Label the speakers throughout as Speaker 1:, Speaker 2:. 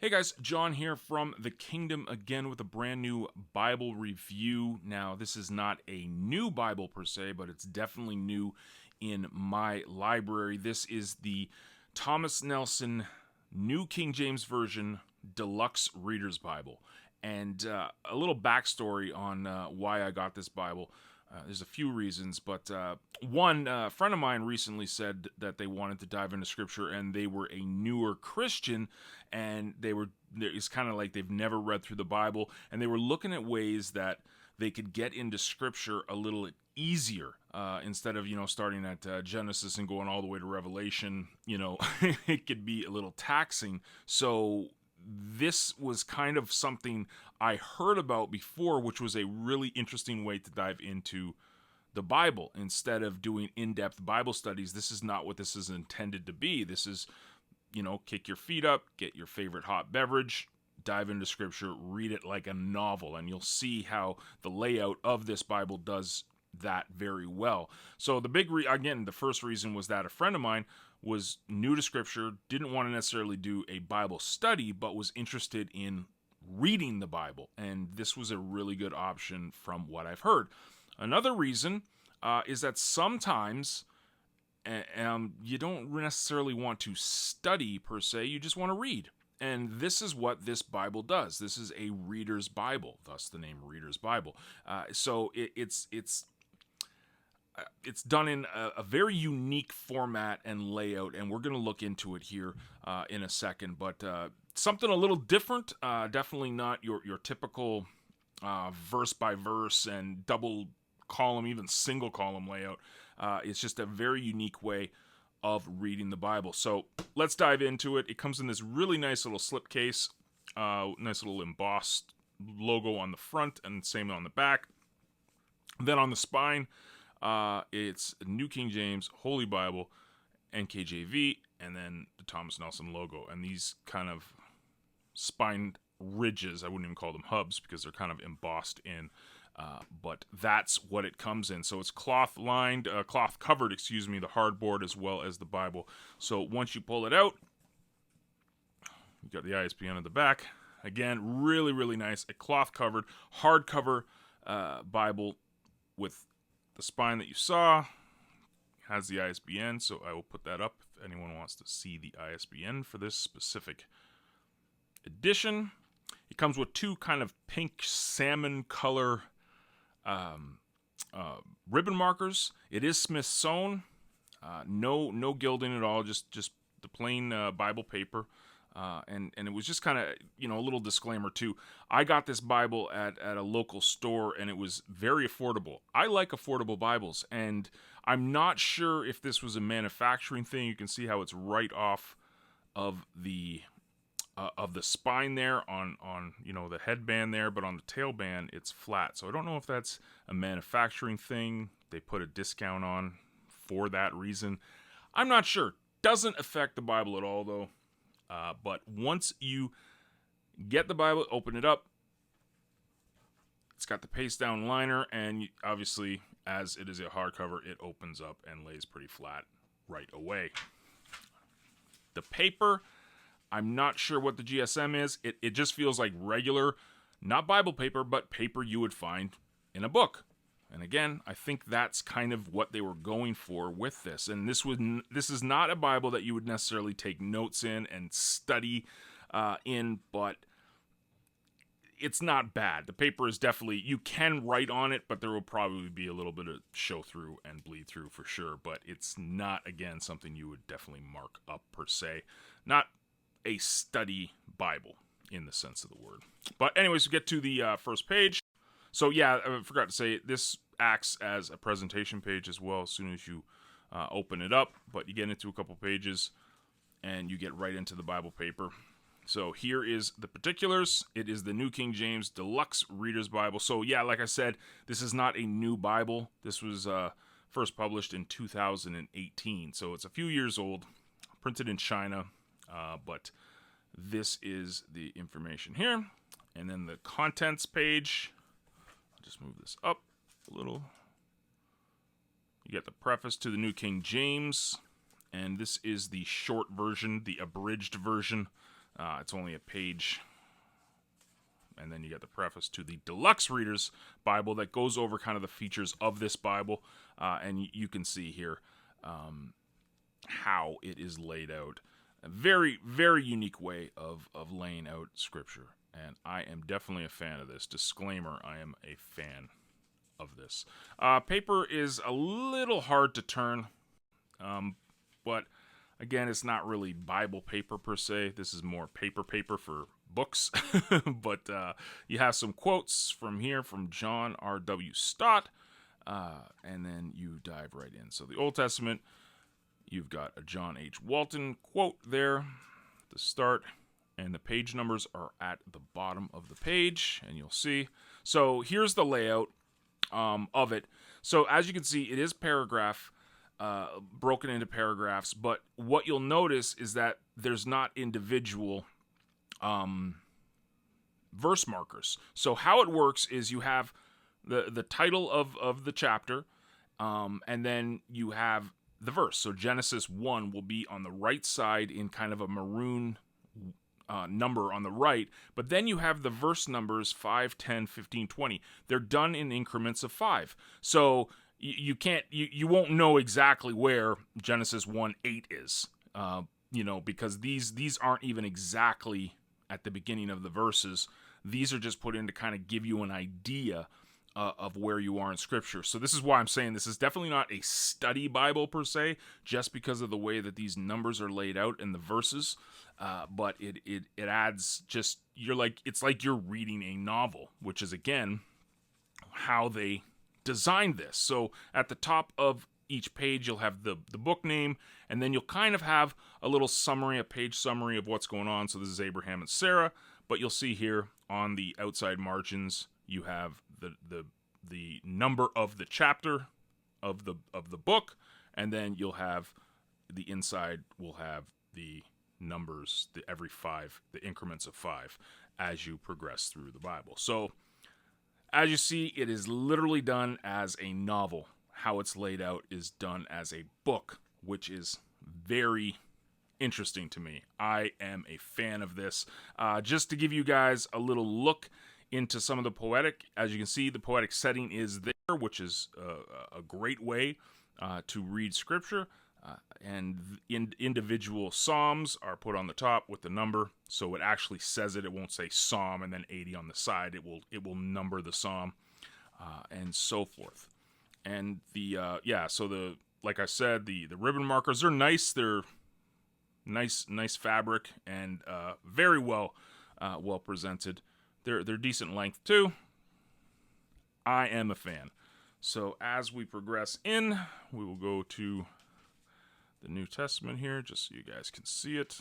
Speaker 1: Hey guys, John here from the Kingdom again with a brand new Bible review. Now, this is not a new Bible per se, but it's definitely new in my library. This is the Thomas Nelson New King James Version Deluxe Reader's Bible. And a little backstory on why I got this Bible. There's a few reasons, but one, a friend of mine recently said that they wanted to dive into Scripture, and they were a newer Christian, and it's kind of like they've never read through the Bible, and they were looking at ways that they could get into Scripture a little easier instead of, starting at Genesis and going all the way to Revelation. It could be a little taxing. So this was kind of something I heard about before, which was a really interesting way to dive into the Bible. Instead of doing in-depth Bible studies, this is not what this is intended to be. This is, kick your feet up, get your favorite hot beverage, dive into Scripture, read it like a novel, and you'll see how the layout of this Bible does that very well. So the first reason was that a friend of mine was new to Scripture, didn't want to necessarily do a Bible study, but was interested in reading the Bible. And this was a really good option from what I've heard. Another reason is that sometimes you don't necessarily want to study per se, you just want to read. And this is what this Bible does. This is a reader's Bible, thus the name Reader's Bible. So it's done in a very unique format and layout, and we're going to look into it here in a second. But something a little different, definitely not your typical verse by verse and double column, even single column layout. It's just a very unique way of reading the Bible. So let's dive into it. It comes in this really nice little slipcase, nice little embossed logo on the front and same on the back. Then on the spine, it's New King James, Holy Bible, NKJV, and then the Thomas Nelson logo. And these kind of spine ridges, I wouldn't even call them hubs because they're kind of embossed in, but that's what it comes in. So it's cloth covered, the hardboard as well as the Bible. So once you pull it out, you got the ISBN at the back. Again, really, really nice. A cloth covered, hardcover Bible with the spine that you saw. Has the ISBN, so I will put that up if anyone wants to see the ISBN for this specific edition. It comes with two kind of pink salmon color ribbon markers. It is Smyth Sewn. No gilding at all, just the plain Bible paper. And it was just kind of, a little disclaimer too. I got this Bible at a local store, and it was very affordable. I like affordable Bibles, and I'm not sure if this was a manufacturing thing. You can see how it's right off of the spine there on the headband there, but on the tailband it's flat. So I don't know if that's a manufacturing thing. They put a discount on for that reason. I'm not sure. Doesn't affect the Bible at all though. But once you get the Bible, open it up, it's got the paste down liner, and obviously, as it is a hardcover, it opens up and lays pretty flat right away. The paper, I'm not sure what the GSM is. It just feels like regular, not Bible paper, but paper you would find in a book. And again, I think that's kind of what they were going for with this. And this is not a Bible that you would necessarily take notes in and study in, but it's not bad. The paper is definitely, you can write on it, but there will probably be a little bit of show through and bleed through for sure. But it's not, again, something you would definitely mark up per se. Not a study Bible in the sense of the word. But anyways, we get to the first page. So yeah, I forgot to say, this acts as a presentation page as well as soon as you open it up. But you get into a couple pages, and you get right into the Bible paper. So here is the particulars. It is the New King James Deluxe Reader's Bible. So yeah, like I said, this is not a new Bible. This was first published in 2018. So it's a few years old, printed in China. But this is the information here. And then the contents page. Just move this up a little. You get the preface to the New King James, and this is the short version, the abridged version It's only a page, and then you get the preface to the Deluxe Reader's Bible that goes over kind of the features of this Bible, and you can see here how it is laid out. A very, very unique way of laying out Scripture, and I am definitely a fan of this. Disclaimer, I am a fan of this. Paper is a little hard to turn, but again, it's not really Bible paper per se. This is more paper for books. But you have some quotes from here from John R.W. Stott, and then you dive right in. So the Old Testament, you've got a John H. Walton quote there at the start, and the page numbers are at the bottom of the page, and you'll see. So here's the layout of it. So as you can see, it is paragraph, broken into paragraphs, but what you'll notice is that there's not individual verse markers. So how it works is you have the title of the chapter, and then you have the verse. So Genesis 1 will be on the right side in kind of a maroon number on the right, but then you have the verse numbers 5, 10, 15, 20. They're done in increments of 5. So you won't know exactly where Genesis 1:8 is, because these aren't even exactly at the beginning of the verses. These are just put in to kind of give you an idea of where you are in Scripture. So this is why I'm saying this is definitely not a study Bible per se, just because of the way that these numbers are laid out in the verses. But it adds just, it's like you're reading a novel, which is again how they designed this. So at the top of each page, you'll have the book name, and then you'll kind of have a little summary, a page summary of what's going on. So this is Abraham and Sarah, but you'll see here on the outside margins, you have the number of the chapter of the book, and then you'll have the inside will have the numbers, every 5, the increments of 5 as you progress through the Bible. So as you see, it is literally done as a novel. How it's laid out is done as a book, which is very interesting to me. I am a fan of this. Just to give you guys a little look into some of the poetic, as you can see, the poetic setting is there, which is a great way to read Scripture. And individual psalms are put on the top with the number, so it actually says it. It won't say psalm and then 80 on the side. It will number the psalm, and so forth. And so like I said, the ribbon markers are nice. They're nice fabric and very well presented. They're decent length too. I am a fan. So as we progress in, we will go to the New Testament here, just so you guys can see it.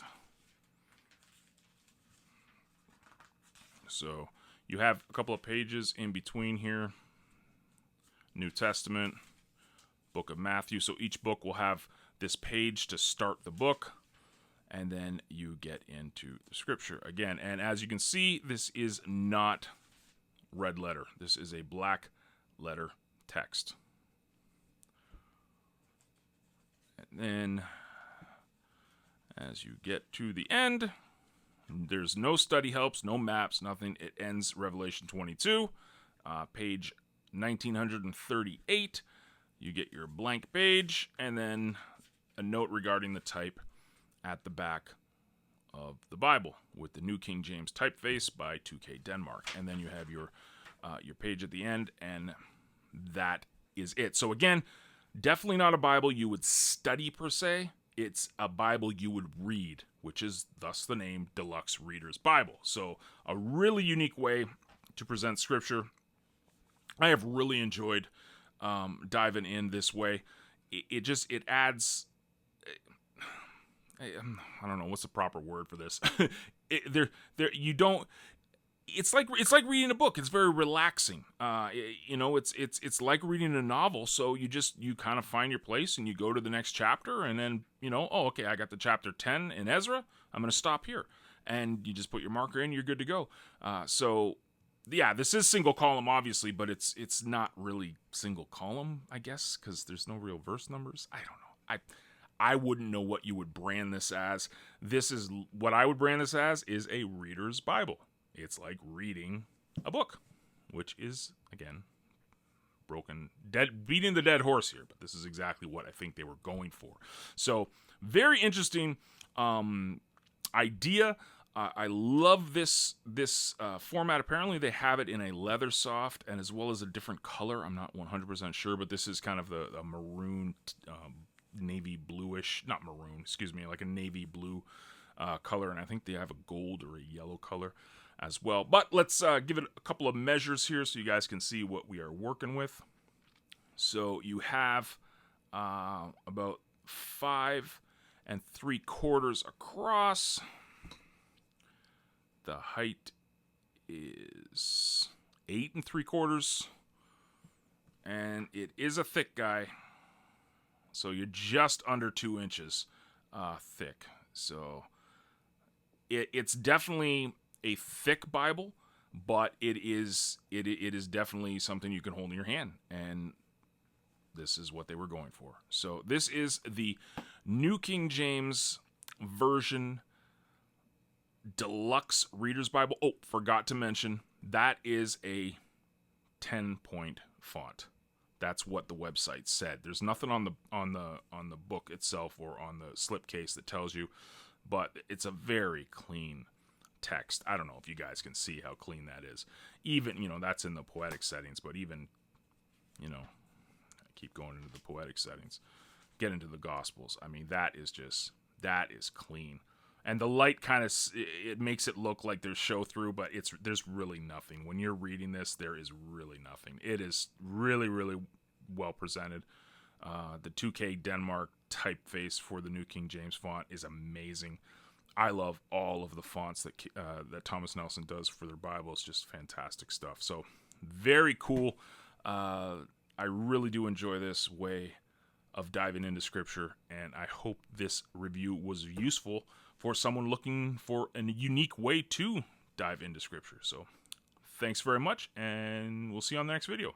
Speaker 1: So you have a couple of pages in between here. New Testament, Book of Matthew. So each book will have this page to start the book, and then you get into the Scripture again. And as you can see, this is not red letter. This is a black letter text. And then as you get to the end, there's no study helps, no maps, nothing. It ends Revelation 22, page 1938. You get your blank page, and then a note regarding the type at the back of the Bible with the New King James typeface by 2K Denmark. And then you have your page at the end, and that is it. So again, definitely not a Bible you would study per se. It's a Bible you would read, which is thus the name Deluxe Reader's Bible. So a really unique way to present Scripture. I have really enjoyed diving in this way. It adds, I don't know what's the proper word for this. It's like reading a book. It's very relaxing. It's like reading a novel. So you kind of find your place and you go to the next chapter, and then okay, I got the chapter 10 in Ezra. I'm going to stop here, and you just put your marker in. You're good to go. This is single column, obviously, but it's not really single column, I guess, because there's no real verse numbers. I don't know. I wouldn't know what you would brand this as. This is what I would brand this as is a reader's Bible. It's like reading a book, which is, again, beating the dead horse here, but this is exactly what I think they were going for. So, very interesting idea. I love this format. Apparently, they have it in a leather soft and as well as a different color. I'm not 100% sure, but this is kind of the maroon, navy bluish, not maroon, excuse me, like a navy blue color, and I think they have a gold or a yellow color as well. But let's give it a couple of measures here so you guys can see what we are working with. So you have about 5 3/4 across. The height is 8 3/4, and it is a thick guy, so you're just under 2 inches thick. So it's definitely a thick Bible, but it is definitely something you can hold in your hand, and this is what they were going for. So this is the New King James Version Deluxe Reader's Bible. Oh, forgot to mention, that is a 10-point font. That's what the website said. There's nothing on the book itself or on the slipcase that tells you, but it's a very clean text. I don't know if you guys can see how clean that is. Even, that's in the poetic settings, but even, I keep going into the poetic settings, get into the Gospels. I mean, that is clean. And the light kind of, it makes it look like there's show through, but there's really nothing. When you're reading this, there is really nothing. It is really, really well presented. The 2K Denmark typeface for the New King James font is amazing. I love all of the fonts that Thomas Nelson does for their Bible. It's just fantastic stuff. So very cool. I really do enjoy this way of diving into Scripture, and I hope this review was useful for someone looking for a unique way to dive into Scripture. So thanks very much, and we'll see you on the next video.